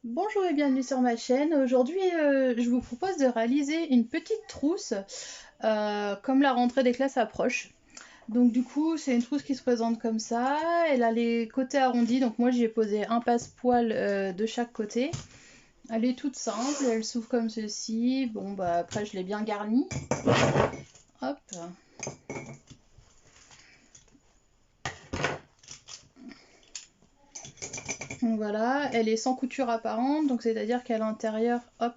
Bonjour et bienvenue sur ma chaîne. Aujourd'hui, je vous propose de réaliser une petite trousse comme la rentrée des classes approche. Donc du coup, c'est une trousse qui se présente comme ça. Elle a les côtés arrondis. Donc moi, j'ai posé un passepoil de chaque côté. Elle est toute simple. Elle s'ouvre comme ceci. Bon, bah après, je l'ai bien garnie. Hop. Donc voilà, elle est sans couture apparente. Donc c'est-à-dire qu'à l'intérieur, hop,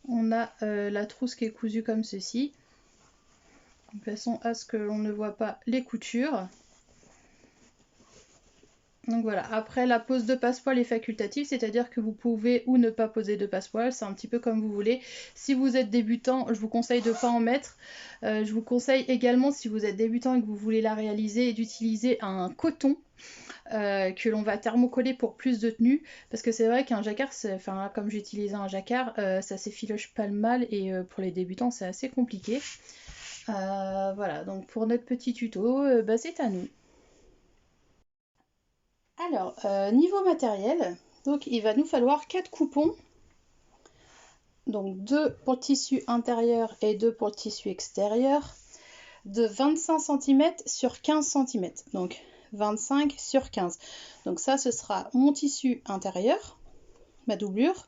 on a la trousse qui est cousue comme ceci. De façon à ce que l'on ne voit pas les coutures. Donc voilà, après la pose de passepoil est facultative, c'est-à-dire que vous pouvez ou ne pas poser de passepoil, c'est un petit peu comme vous voulez. Si vous êtes débutant, je vous conseille de ne pas en mettre. Je vous conseille également, si vous êtes débutant et que vous voulez la réaliser, d'utiliser un coton que l'on va thermocoller pour plus de tenue. Parce que c'est vrai qu'un jacquard, enfin là, comme j'ai utilisé un jacquard, ça s'effiloche pas mal et pour les débutants c'est assez compliqué. Voilà, donc pour notre petit tuto, bah, c'est à nous. Alors, niveau matériel, donc il va nous falloir 4 coupons, donc 2 pour le tissu intérieur et 2 pour le tissu extérieur, de 25 cm sur 15 cm, donc 25 sur 15. Donc ça, ce sera mon tissu intérieur, ma doublure,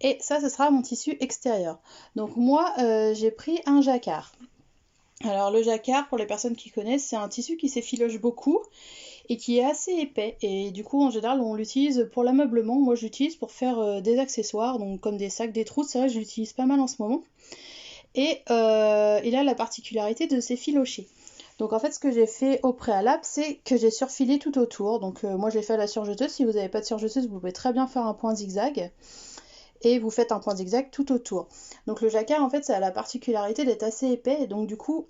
et ça, ce sera mon tissu extérieur. Donc moi, j'ai pris un jacquard. Alors le jacquard, pour les personnes qui connaissent, c'est un tissu qui s'effiloche beaucoup et qui est assez épais. Et du coup, en général, on l'utilise pour l'ameublement. Moi, j'utilise pour faire des accessoires, donc comme des sacs, des trousses. C'est vrai que je l'utilise pas mal en ce moment. Et il a la particularité de s'effilocher. Donc en fait, ce que j'ai fait au préalable, c'est que j'ai surfilé tout autour. Donc moi, j'ai fait à la surjeteuse. Si vous n'avez pas de surjeteuse, vous pouvez très bien faire un point zigzag. Et vous faites un point zigzag tout autour. Donc le jacquard, en fait, ça a la particularité d'être assez épais. Et donc du coup,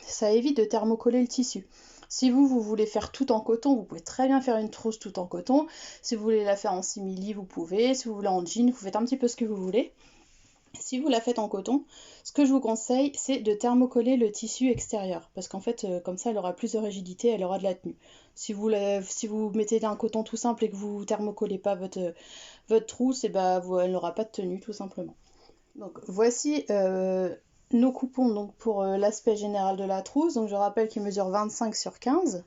ça évite de thermocoller le tissu. Si vous voulez faire tout en coton, vous pouvez très bien faire une trousse tout en coton. Si vous voulez la faire en simili, vous pouvez. Si vous voulez en jean, vous faites un petit peu ce que vous voulez. Si vous la faites en coton, ce que je vous conseille, c'est de thermocoller le tissu extérieur. Parce qu'en fait, comme ça, elle aura plus de rigidité, elle aura de la tenue. Si vous mettez un coton tout simple et que vous thermocollez pas votre trousse, et ben, elle n'aura pas de tenue, tout simplement. Donc voici nos coupons donc, pour l'aspect général de la trousse. Donc je rappelle qu'il mesure 25 sur 15.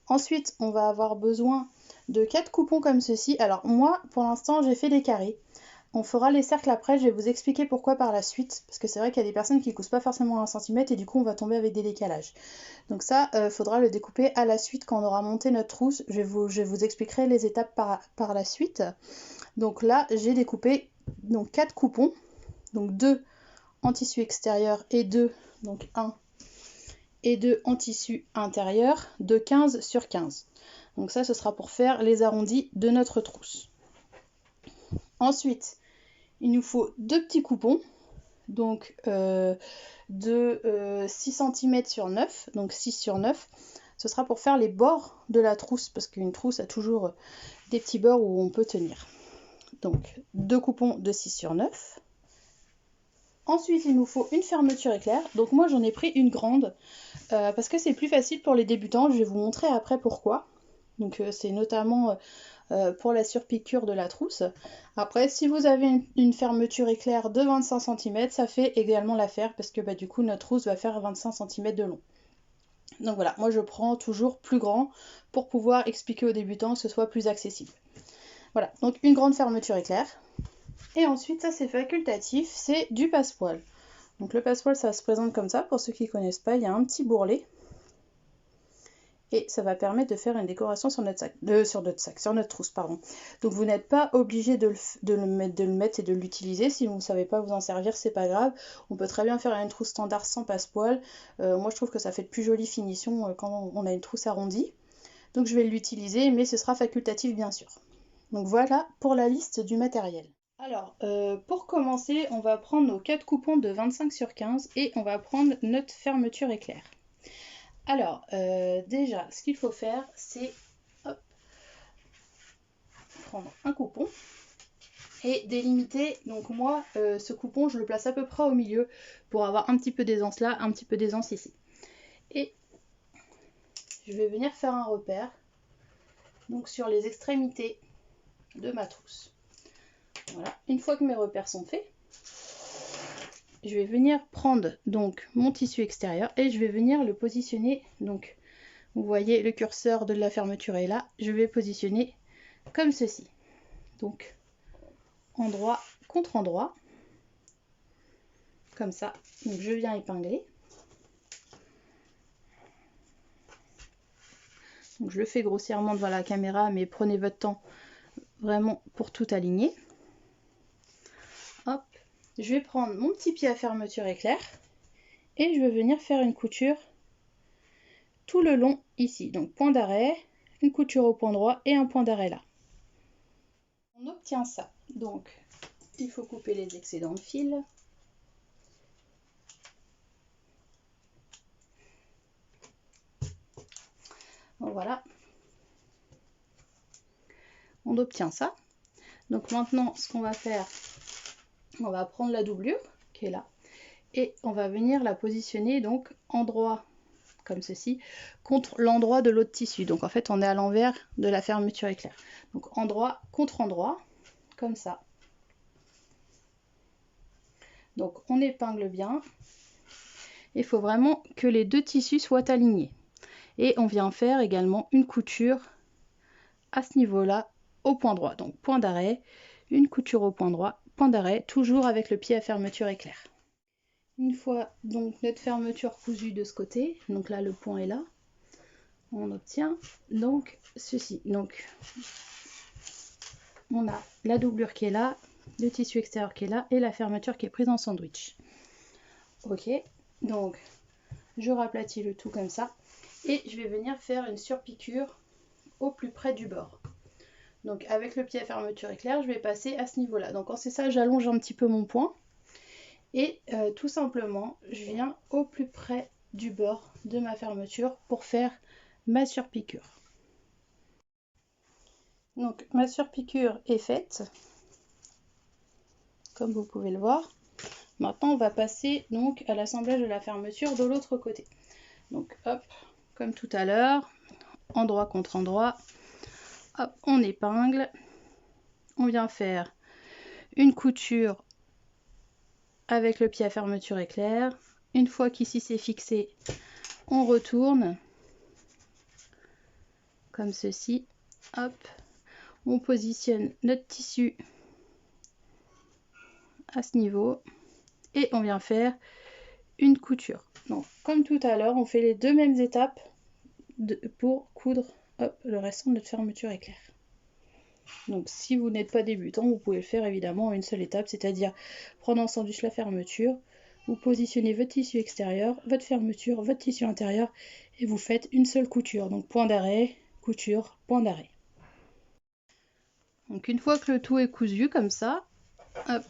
Ensuite, on va avoir besoin de 4 coupons comme ceci. Alors moi, pour l'instant, j'ai fait des carrés. On fera les cercles après, je vais vous expliquer pourquoi par la suite, parce que c'est vrai qu'il y a des personnes qui ne cousent pas forcément 1 cm et du coup on va tomber avec des décalages. Donc ça, faudra le découper à la suite quand on aura monté notre trousse. Je vous expliquerai les étapes par la suite. Donc là, j'ai découpé donc 4 coupons, donc 2 en tissu extérieur et 2, donc 1 et 2 en tissu intérieur, de 15 sur 15. Donc ça, ce sera pour faire les arrondis de notre trousse. Ensuite, il nous faut 2 petits coupons, donc de 6 cm sur 9, donc 6 sur 9. Ce sera pour faire les bords de la trousse, parce qu'une trousse a toujours des petits bords où on peut tenir. Donc 2 coupons de 6 sur 9. Ensuite, il nous faut une fermeture éclair. Donc moi, j'en ai pris une grande parce que c'est plus facile pour les débutants. Je vais vous montrer après pourquoi. Donc c'est notamment pour la surpiqûre de la trousse. Après, si vous avez une fermeture éclair de 25 cm, ça fait également l'affaire parce que du coup, notre trousse va faire 25 cm de long. Donc voilà, moi je prends toujours plus grand pour pouvoir expliquer aux débutants que ce soit plus accessible. Voilà, donc une grande fermeture éclair. Et ensuite, ça c'est facultatif, c'est du passepoil. Donc le passepoil, ça se présente comme ça. Pour ceux qui ne connaissent pas, il y a un petit bourrelet. Et ça va permettre de faire une décoration sur notre sac, sur notre trousse, pardon. Donc vous n'êtes pas obligé de le mettre et de l'utiliser. Si vous ne savez pas vous en servir, c'est pas grave. On peut très bien faire une trousse standard sans passepoil. Moi je trouve que ça fait de plus jolie finition quand on a une trousse arrondie. Donc je vais l'utiliser, mais ce sera facultatif bien sûr. Donc voilà pour la liste du matériel. Alors, pour commencer, on va prendre nos 4 coupons de 25 sur 15 et on va prendre notre fermeture éclair. Alors, déjà, ce qu'il faut faire, c'est prendre un coupon et délimiter. Donc moi, ce coupon, je le place à peu près au milieu pour avoir un petit peu d'aisance là, un petit peu d'aisance ici. Et je vais venir faire un repère, donc sur les extrémités de ma trousse. Voilà, une fois que mes repères sont faits, je vais venir prendre donc mon tissu extérieur et je vais venir le positionner. Donc vous voyez le curseur de la fermeture est là, je vais positionner comme ceci. Donc endroit contre endroit, comme ça. Donc je viens épingler. Donc je le fais grossièrement devant la caméra, mais prenez votre temps vraiment pour tout aligner. Hop, je vais prendre mon petit pied à fermeture éclair et je vais venir faire une couture tout le long ici. Donc point d'arrêt, une couture au point droit et un point d'arrêt là. On obtient ça. Donc il faut couper les excédents de fil. Donc voilà. On obtient ça. Donc maintenant, ce qu'on va faire, on va prendre la doublure qui est là et on va venir la positionner donc endroit comme ceci contre l'endroit de l'autre tissu. Donc en fait, on est à l'envers de la fermeture éclair. Donc endroit contre endroit comme ça. Donc on épingle bien. Il faut vraiment que les deux tissus soient alignés. Et on vient faire également une couture à ce niveau-là au point droit. Donc point d'arrêt, une couture au point droit, point d'arrêt, toujours avec le pied à fermeture éclair. Une fois donc notre fermeture cousue de ce côté, donc là le point est là, on obtient donc ceci. Donc on a la doublure qui est là, le tissu extérieur qui est là et la fermeture qui est prise en sandwich. Ok, donc je raplatis le tout comme ça et je vais venir faire une surpiqûre au plus près du bord. Donc avec le pied à fermeture éclair, je vais passer à ce niveau-là. Donc quand c'est ça, j'allonge un petit peu mon point. Et tout simplement, je viens au plus près du bord de ma fermeture pour faire ma surpiqûre. Donc ma surpiqûre est faite, comme vous pouvez le voir. Maintenant, on va passer donc à l'assemblage de la fermeture de l'autre côté. Donc hop, comme tout à l'heure, endroit contre endroit. Hop, on épingle, on vient faire une couture avec le pied à fermeture éclair. Une fois qu'ici c'est fixé, on retourne comme ceci. Hop, on positionne notre tissu à ce niveau et on vient faire une couture. Donc comme tout à l'heure, on fait les deux mêmes étapes pour coudre le restant de notre fermeture éclair. Donc si vous n'êtes pas débutant, vous pouvez le faire évidemment en une seule étape, c'est-à-dire prendre en sandwich la fermeture, vous positionnez votre tissu extérieur, votre fermeture, votre tissu intérieur et vous faites une seule couture. Donc point d'arrêt, couture, point d'arrêt. Donc une fois que le tout est cousu comme ça, hop,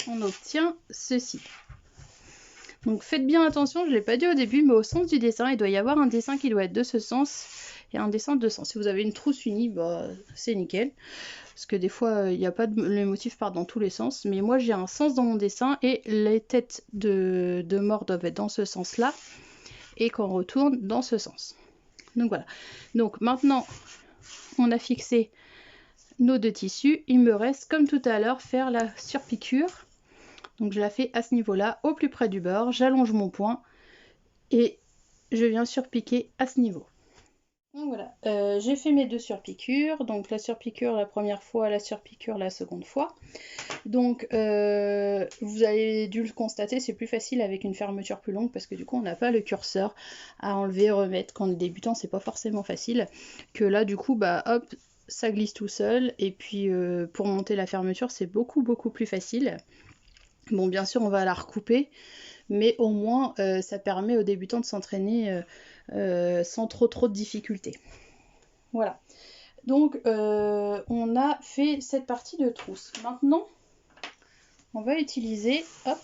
on obtient ceci. Donc faites bien attention, je ne l'ai pas dit au début, mais au sens du dessin, il doit y avoir un dessin qui doit être de ce sens et un dessin de ce sens. Si vous avez une trousse unie, bah, c'est nickel. Parce que des fois, il n'y a pas les motifs partent dans tous les sens. Mais moi, j'ai un sens dans mon dessin et les têtes de mort doivent être dans ce sens-là. Et qu'on retourne dans ce sens. Donc voilà. Donc maintenant, on a fixé nos deux tissus. Il me reste, comme tout à l'heure, faire la surpiqûre. Donc je la fais à ce niveau-là, au plus près du bord, j'allonge mon point et je viens surpiquer à ce niveau. Donc voilà, j'ai fait mes deux surpiqûres, donc la surpiqûre la première fois, la surpiqûre la seconde fois. Donc vous avez dû le constater, c'est plus facile avec une fermeture plus longue parce que du coup on n'a pas le curseur à enlever, remettre. Quand on est débutant, c'est pas forcément facile. Que là du coup, bah hop, ça glisse tout seul et puis pour monter la fermeture, c'est beaucoup plus facile. Bon, bien sûr, on va la recouper, mais au moins, ça permet aux débutants de s'entraîner sans trop de difficultés. Voilà. Donc, on a fait cette partie de trousse. Maintenant, on va utiliser, hop,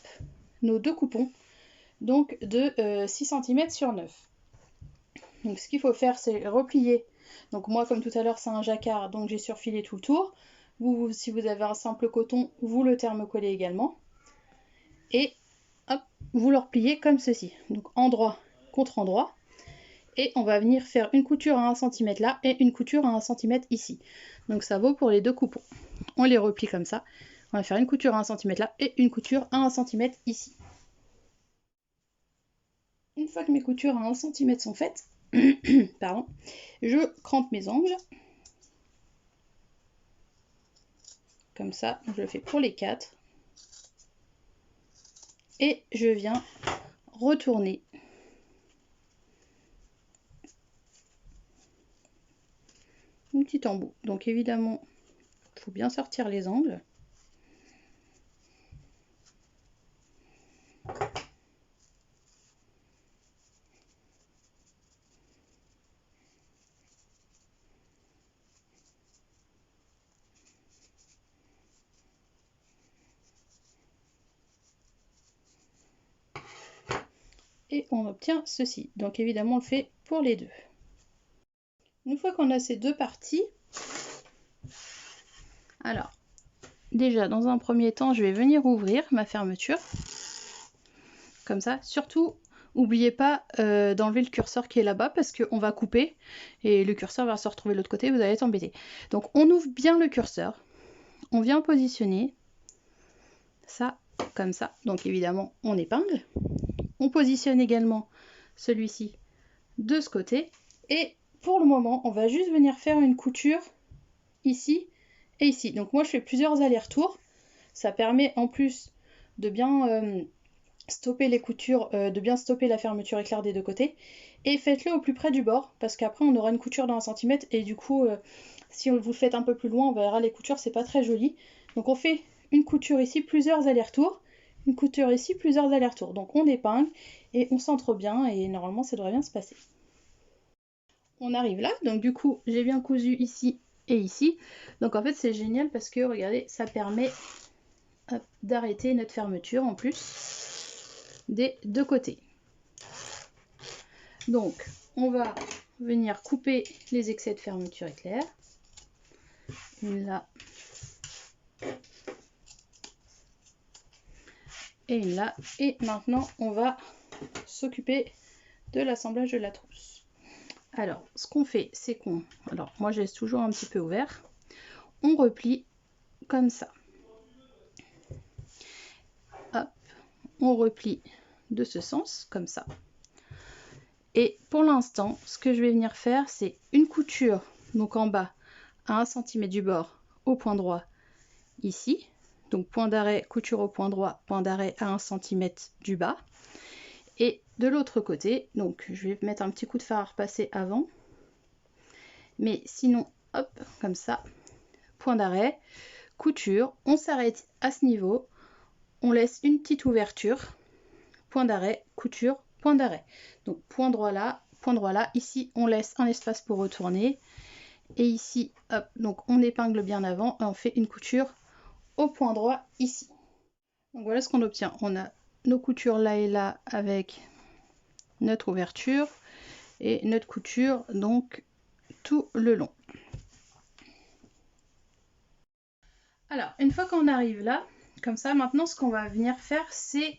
nos deux coupons, donc de 6 cm sur 9. Donc, ce qu'il faut faire, c'est replier. Donc, moi, comme tout à l'heure, c'est un jacquard, donc j'ai surfilé tout le tour. Vous, si vous avez un simple coton, vous le thermocollez également. Et hop, vous le repliez comme ceci. Donc endroit contre endroit. Et on va venir faire une couture à 1 cm là et une couture à 1 cm ici. Donc ça vaut pour les deux coupons. On les replie comme ça. On va faire une couture à 1 cm là et une couture à 1 cm ici. Une fois que mes coutures à 1 cm sont faites, pardon, je crampe mes angles. Comme ça, je le fais pour les 4. Et je viens retourner un petit embout. Donc évidemment, il faut bien sortir les angles. Et on obtient ceci. Donc évidemment, on le fait pour les deux. Une fois qu'on a ces deux parties, alors déjà dans un premier temps, je vais venir ouvrir ma fermeture. Comme ça. Surtout, n'oubliez pas d'enlever le curseur qui est là-bas parce qu'on va couper et le curseur va se retrouver de l'autre côté, vous allez être embêté. Donc on ouvre bien le curseur, on vient positionner ça comme ça. Donc évidemment, on épingle. On positionne également celui-ci de ce côté. Et pour le moment, on va juste venir faire une couture ici et ici. Donc moi, je fais plusieurs allers-retours. Ça permet en plus de bien stopper les coutures, de bien stopper la fermeture éclair des deux côtés. Et faites-le au plus près du bord, parce qu'après, on aura une couture dans 1 cm. Et du coup, si vous le faites un peu plus loin, on verra les coutures, c'est pas très joli. Donc on fait une couture ici, plusieurs allers-retours. Une couture ici, plusieurs allers-retours. Donc on épingle et on centre bien et normalement ça devrait bien se passer. On arrive là, donc du coup j'ai bien cousu ici et ici. Donc en fait c'est génial parce que regardez, ça permet d'arrêter notre fermeture en plus des deux côtés. Donc on va venir couper les excès de fermeture éclair. Une là. Et une là. Et maintenant on va s'occuper de l'assemblage de la trousse. Alors ce qu'on fait c'est qu'on, alors moi je laisse toujours un petit peu ouvert, on replie comme ça. Hop, on replie de ce sens comme ça. Et pour l'instant ce que je vais venir faire c'est une couture donc en bas à 1 cm du bord au point droit ici. Donc point d'arrêt, couture au point droit, point d'arrêt à 1 cm du bas. Et de l'autre côté, donc je vais mettre un petit coup de fer à repasser avant. Mais sinon, hop, comme ça, point d'arrêt, couture, on s'arrête à ce niveau, on laisse une petite ouverture, point d'arrêt, couture, point d'arrêt. Donc point droit là, ici on laisse un espace pour retourner. Et ici, hop, donc on épingle bien avant et on fait une couture au point droit ici. Donc voilà ce qu'on obtient. On a nos coutures là et là avec notre ouverture et notre couture donc tout le long. Alors une fois qu'on arrive là, comme ça, maintenant ce qu'on va venir faire c'est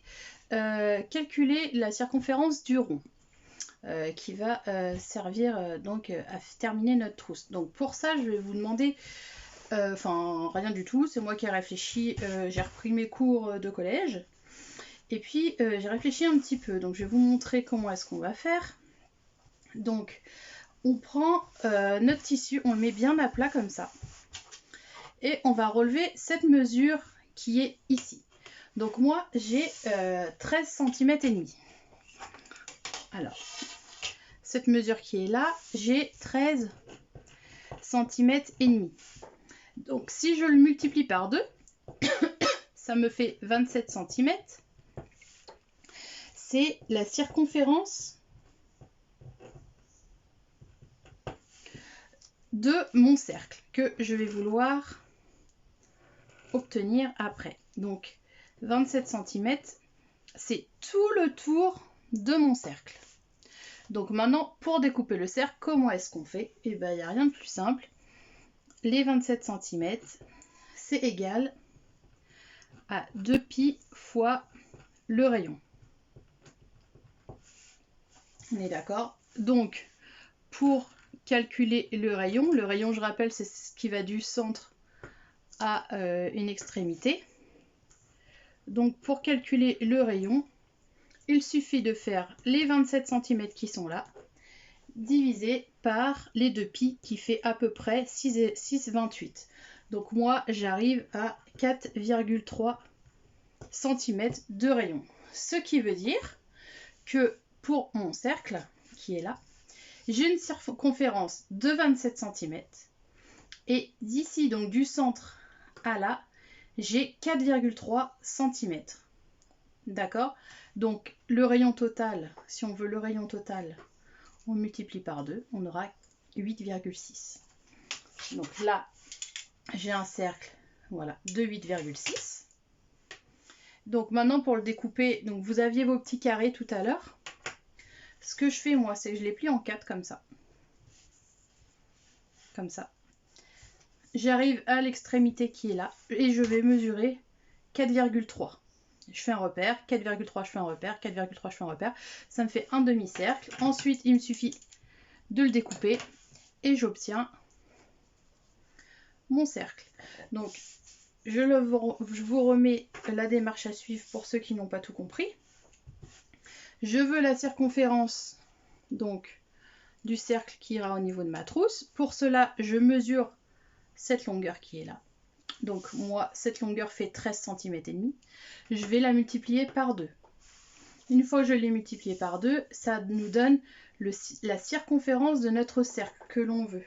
calculer la circonférence du rond. Qui va servir donc à terminer notre trousse. Donc pour ça je vais vous demander enfin rien du tout, c'est moi qui ai réfléchi, j'ai repris mes cours de collège et puis j'ai réfléchi un petit peu, donc je vais vous montrer comment est-ce qu'on va faire. Donc on prend notre tissu, on le met bien à plat comme ça et on va relever cette mesure qui est ici. Donc moi j'ai 13 cm et demi. Alors cette mesure qui est là, j'ai 13 cm et demi. Donc si je le multiplie par 2, ça me fait 27 cm. C'est la circonférence de mon cercle que je vais vouloir obtenir après. Donc 27 cm, c'est tout le tour de mon cercle. Donc maintenant, pour découper le cercle, comment est-ce qu'on fait? Eh bien, il n'y a rien de plus simple. Les 27 cm, c'est égal à 2π fois le rayon. On est d'accord? Donc, pour calculer le rayon, je rappelle, c'est ce qui va du centre à une extrémité. Donc, pour calculer le rayon, il suffit de faire les 27 cm qui sont là, divisé par les 2 pi qui fait à peu près 6,28. Donc moi, j'arrive à 4,3 cm de rayon. Ce qui veut dire que pour mon cercle, qui est là, j'ai une circonférence de 27 cm. Et d'ici, donc du centre à là, j'ai 4,3 cm. D'accord? Donc le rayon total, si on veut le rayon total, on multiplie par 2, on aura 8,6. Donc là, j'ai un cercle, voilà, de 8,6. Donc maintenant pour le découper, donc vous aviez vos petits carrés tout à l'heure. Ce que je fais moi, c'est que je les plie en 4 comme ça. Comme ça. J'arrive à l'extrémité qui est là et je vais mesurer 4,3. Je fais un repère, 4,3 je fais un repère, 4,3 je fais un repère. Ça me fait un demi-cercle. Ensuite, il me suffit de le découper et j'obtiens mon cercle. Donc, je vous remets la démarche à suivre pour ceux qui n'ont pas tout compris. Je veux la circonférence donc du cercle qui ira au niveau de ma trousse. Pour cela, je mesure cette longueur qui est là. Donc moi, cette longueur fait 13 cm et demi. Je vais la multiplier par 2. Une fois que je l'ai multipliée par 2, ça nous donne la circonférence de notre cercle que l'on veut.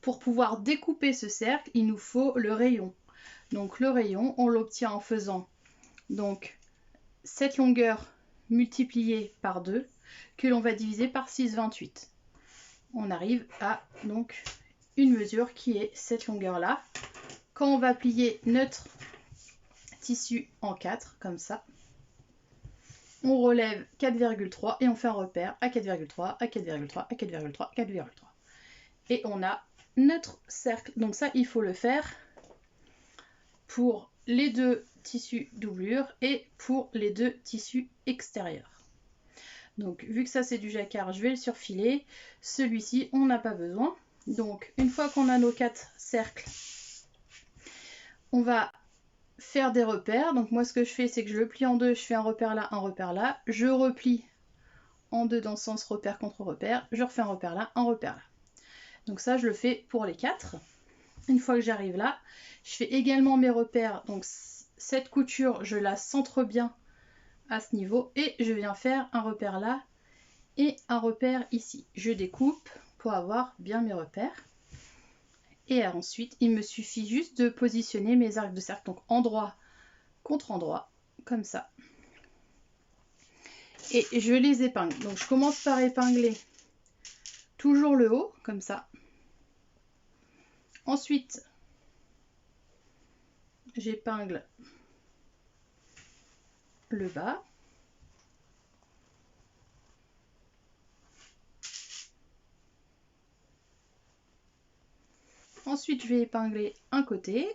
Pour pouvoir découper ce cercle, il nous faut le rayon. Donc le rayon, on l'obtient en faisant donc cette longueur multipliée par 2 que l'on va diviser par 6,28. On arrive à donc une mesure qui est cette longueur-là. Quand on va plier notre tissu en 4, comme ça, on relève 4,3 et on fait un repère à 4,3, à 4,3, à 4,3, à 4,3. Et on a notre cercle. Donc ça, il faut le faire pour les 2 tissus doublure et pour les 2 tissus extérieurs. Donc vu que ça c'est du jacquard, je vais le surfiler. Celui-ci, on n'a pas besoin. Donc une fois qu'on a nos 4 cercles, on va faire des repères. Donc moi ce que je fais, c'est que je le plie en 2, je fais un repère là, un repère là. Je replie en 2 dans le sens repère contre repère. Je refais un repère là, un repère là. Donc ça, je le fais pour les 4. Une fois que j'arrive là, je fais également mes repères. Donc cette couture, je la centre bien à ce niveau et je viens faire un repère là et un repère ici. Je découpe pour avoir bien mes repères. Et ensuite, il me suffit juste de positionner mes arcs de cercle, donc endroit contre endroit, comme ça. Et je les épingle. Donc je commence par épingler toujours le haut, comme ça. Ensuite, j'épingle le bas. Ensuite, je vais épingler un côté.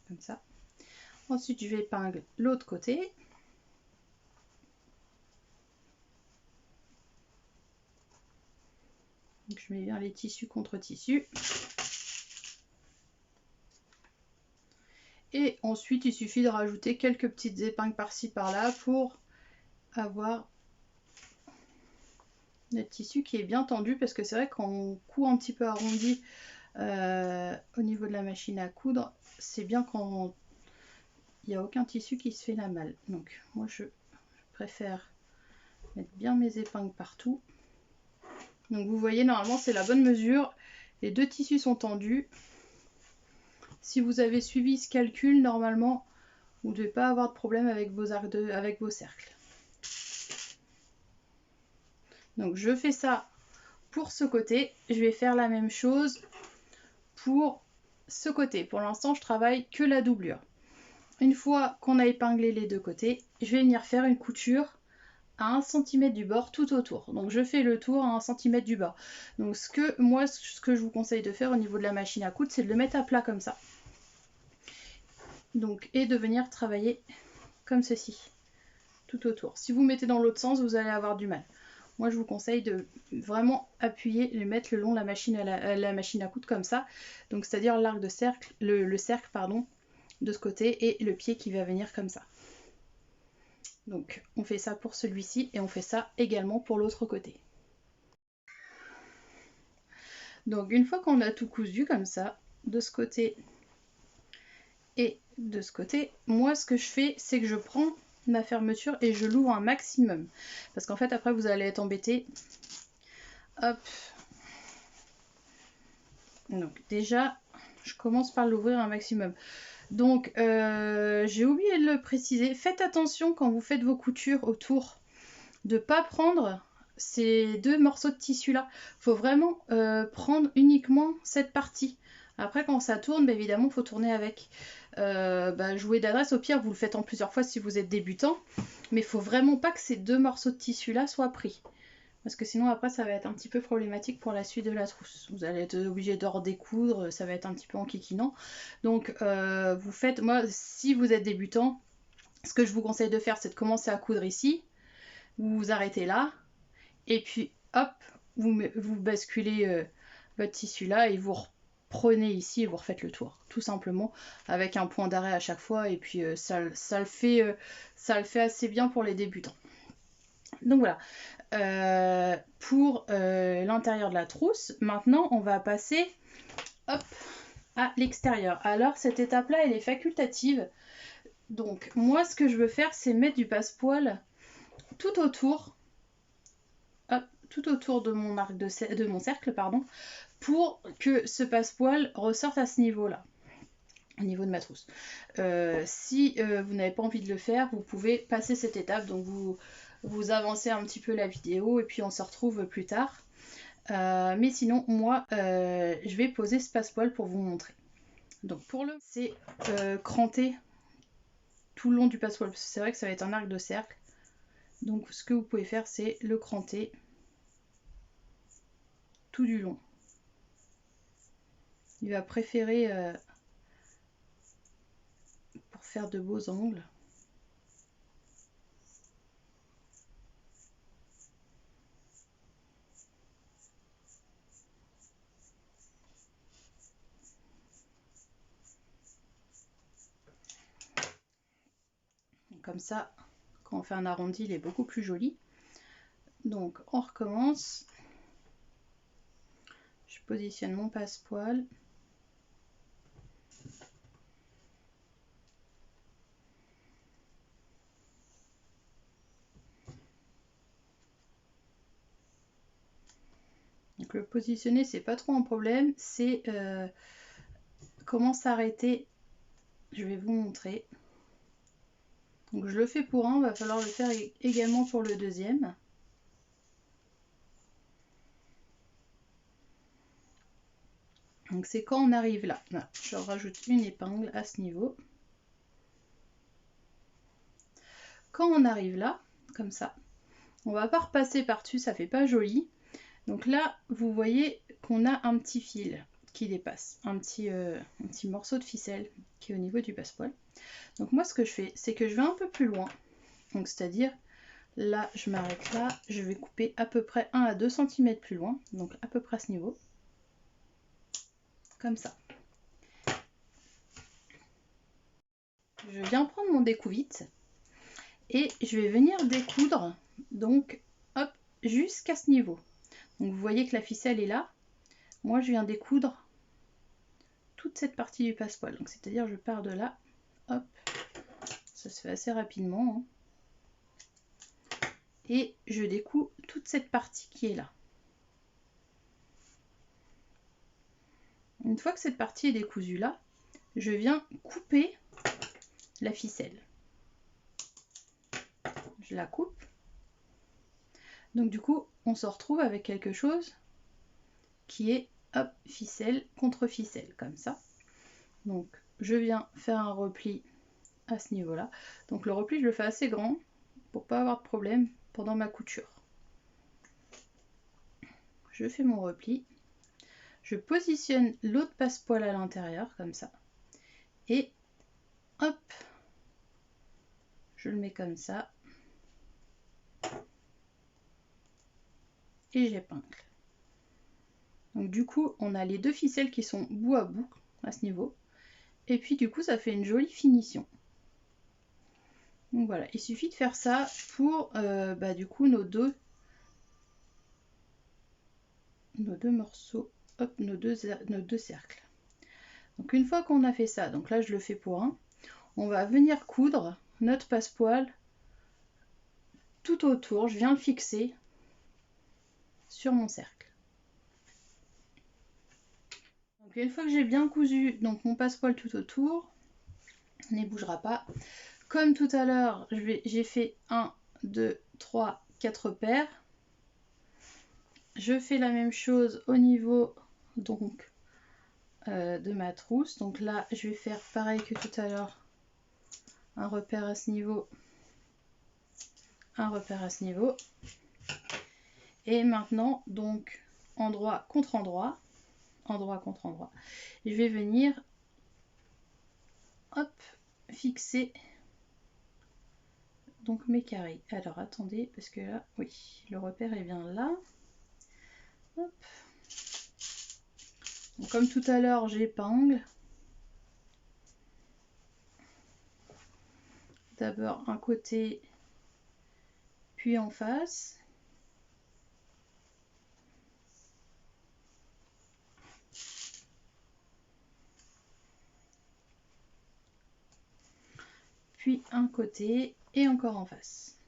Comme ça. Ensuite, je vais épingler l'autre côté. Donc, je mets bien les tissus contre tissus. Et ensuite, il suffit de rajouter quelques petites épingles par-ci par-là pour avoir notre tissu qui est bien tendu, parce que c'est vrai qu'on coud un petit peu arrondi au niveau de la machine à coudre, c'est bien quand il n'y a aucun tissu qui se fait la malle. Donc moi je préfère mettre bien mes épingles partout. Donc vous voyez, normalement c'est la bonne mesure, les 2 tissus sont tendus. Si vous avez suivi ce calcul, normalement vous ne devez pas avoir de problème avec vos arcs avec vos cercles. Donc je fais ça pour ce côté, je vais faire la même chose pour ce côté. Pour l'instant, je travaille que la doublure. Une fois qu'on a épinglé les 2 côtés, je vais venir faire une couture à 1 cm du bord tout autour. Donc je fais le tour à 1 cm du bord. Donc ce que je vous conseille de faire au niveau de la machine à coudre, c'est de le mettre à plat comme ça. Donc, et de venir travailler comme ceci, tout autour. Si vous mettez dans l'autre sens, vous allez avoir du mal. Moi, je vous conseille de vraiment appuyer, le mettre le long de la machine à coudre comme ça. Donc, c'est-à-dire l'arc de cercle, le cercle, pardon, de ce côté et le pied qui va venir comme ça. Donc, on fait ça pour celui-ci et on fait ça également pour l'autre côté. Donc, une fois qu'on a tout cousu comme ça, de ce côté et de ce côté, moi, ce que je fais, c'est que je prends ma fermeture et je l'ouvre un maximum. Parce qu'en fait, après, vous allez être embêté. Hop. Donc, déjà, je commence par l'ouvrir un maximum. Donc, j'ai oublié de le préciser. Faites attention quand vous faites vos coutures autour de ne pas prendre ces deux morceaux de tissu là. Il faut vraiment prendre uniquement cette partie. Après, quand ça tourne, bah, évidemment, il faut tourner avec. Jouer d'adresse, au pire, vous le faites en plusieurs fois si vous êtes débutant. Mais il faut vraiment pas que ces deux morceaux de tissu là soient pris. Parce que sinon, après, ça va être un petit peu problématique pour la suite de la trousse. Vous allez être obligé de redécoudre, ça va être un petit peu enquiquinant. Donc, vous faites, moi, si vous êtes débutant, ce que je vous conseille de faire, c'est de commencer à coudre ici. Vous vous arrêtez là. Et puis, hop, vous basculez votre tissu là et vous reprenez ici et vous refaites le tour. Tout simplement, avec un point d'arrêt à chaque fois. Et puis, ça le fait assez bien pour les débutants. Donc voilà. Pour l'intérieur de la trousse, maintenant on va passer hop, à l'extérieur. Alors cette étape là elle est facultative, donc moi ce que je veux faire c'est mettre du passepoil tout autour, hop, tout autour de mon arc de mon cercle, pardon, pour que ce passepoil ressorte à ce niveau là, au niveau de ma trousse. Si vous n'avez pas envie de le faire, vous pouvez passer cette étape, donc vous avancez un petit peu la vidéo et puis on se retrouve plus tard. Mais sinon, moi, je vais poser ce passepoil pour vous montrer. Donc pour le, c'est cranter tout le long du passepoil. C'est vrai que ça va être un arc de cercle. Donc ce que vous pouvez faire, c'est le cranter tout du long. Il va préférer pour faire de beaux angles. Comme ça, quand on fait un arrondi, il est beaucoup plus joli. Donc on recommence. Je positionne mon passepoil. Donc le positionner, c'est pas trop un problème. C'est comment s'arrêter. Je vais vous montrer. Donc je le fais pour un, il va falloir le faire également pour le deuxième. Donc c'est quand on arrive là. Voilà, je rajoute une épingle à ce niveau. Quand on arrive là, comme ça, on va pas repasser par-dessus, ça fait pas joli. Donc là, vous voyez qu'on a un petit fil qui dépasse, un petit morceau de ficelle qui est au niveau du passepoil. Donc moi ce que je fais, c'est que je vais un peu plus loin. Donc c'est-à-dire, là je m'arrête là, je vais couper à peu près 1 à 2 cm plus loin, donc à peu près à ce niveau. Comme ça. Je viens prendre mon découvite et je vais venir découdre, donc hop, jusqu'à ce niveau. Donc vous voyez que la ficelle est là. Moi je viens découdre toute cette partie du passepoil. Donc c'est-à-dire je pars de là, hop, ça se fait assez rapidement. Hein. Et je découds toute cette partie qui est là. Une fois que cette partie est décousue là, je viens couper la ficelle. Je la coupe. Donc du coup, on se retrouve avec quelque chose qui est hop, ficelle contre ficelle, comme ça. Donc je viens faire un repli à ce niveau-là. Donc le repli, je le fais assez grand pour pas avoir de problème pendant ma couture. Je fais mon repli. Je positionne l'autre passepoil à l'intérieur, comme ça. Et hop, je le mets comme ça. Et j'épingle. Donc du coup, on a les deux ficelles qui sont bout à bout à ce niveau. Et puis du coup, ça fait une jolie finition. Donc voilà, il suffit de faire ça pour du coup nos deux morceaux, hop, nos deux cercles. Donc une fois qu'on a fait ça, donc là je le fais pour un, on va venir coudre notre passepoil tout autour. Je viens le fixer sur mon cercle. Donc une fois que j'ai bien cousu donc mon passepoil tout autour, on ne bougera pas. Comme tout à l'heure, j'ai fait 1, 2, 3, 4 paires. Je fais la même chose au niveau donc de ma trousse. Donc là, je vais faire pareil que tout à l'heure. Un repère à ce niveau. Un repère à ce niveau. Et maintenant, donc, endroit contre endroit. Endroit contre endroit. Je vais venir, hop, fixer donc mes carrés. Alors, attendez, parce que là, oui, le repère est bien là. Hop. Donc, comme tout à l'heure, j'épingle. D'abord un côté, puis en face. Puis un côté et encore en face.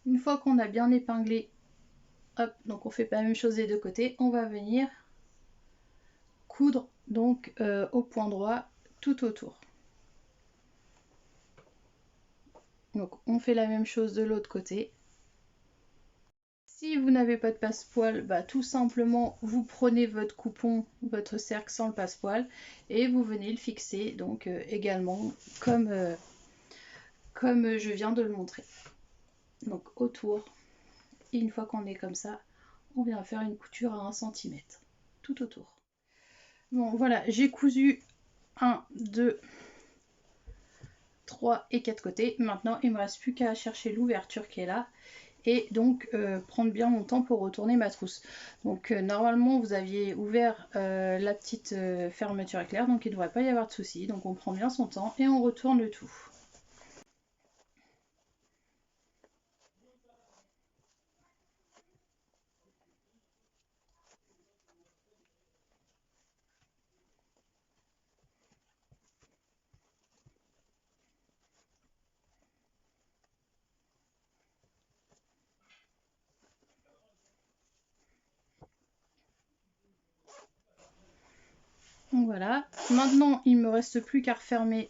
Une fois qu'on a bien épinglé, hop, donc on fait pas la même chose des deux côtés, on va venir coudre donc au point droit tout autour. Donc on fait la même chose de l'autre côté. Si vous n'avez pas de passepoil, tout simplement vous prenez votre coupon, votre cercle sans le passepoil et vous venez le fixer donc également comme je viens de le montrer. Donc autour, et une fois qu'on est comme ça, on vient faire une couture à 1 cm tout autour. Bon voilà, j'ai cousu 1, 2, 3 et 4 côtés. Maintenant il ne me reste plus qu'à chercher l'ouverture qui est là et donc prendre bien mon temps pour retourner ma trousse. Donc normalement vous aviez ouvert la petite fermeture éclair, donc il ne devrait pas y avoir de souci. Donc on prend bien son temps et on retourne le tout. Donc voilà, maintenant il me reste plus qu'à refermer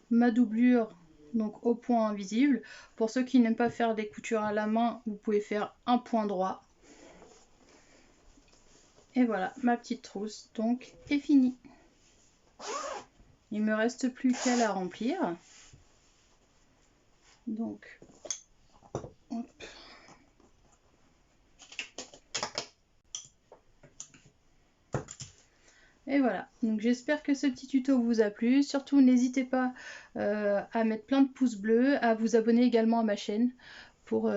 ma doublure donc au point invisible. Pour ceux qui n'aiment pas faire des coutures à la main, vous pouvez faire un point droit. Et voilà, ma petite trousse donc est finie. Il me reste plus qu'à la remplir. Donc, hop. Et voilà, donc j'espère que ce petit tuto vous a plu. Surtout n'hésitez pas à mettre plein de pouces bleus, à vous abonner également à ma chaîne pour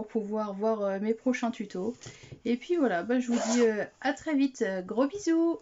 pouvoir voir mes prochains tutos. Et puis voilà, je vous dis à très vite, gros bisous.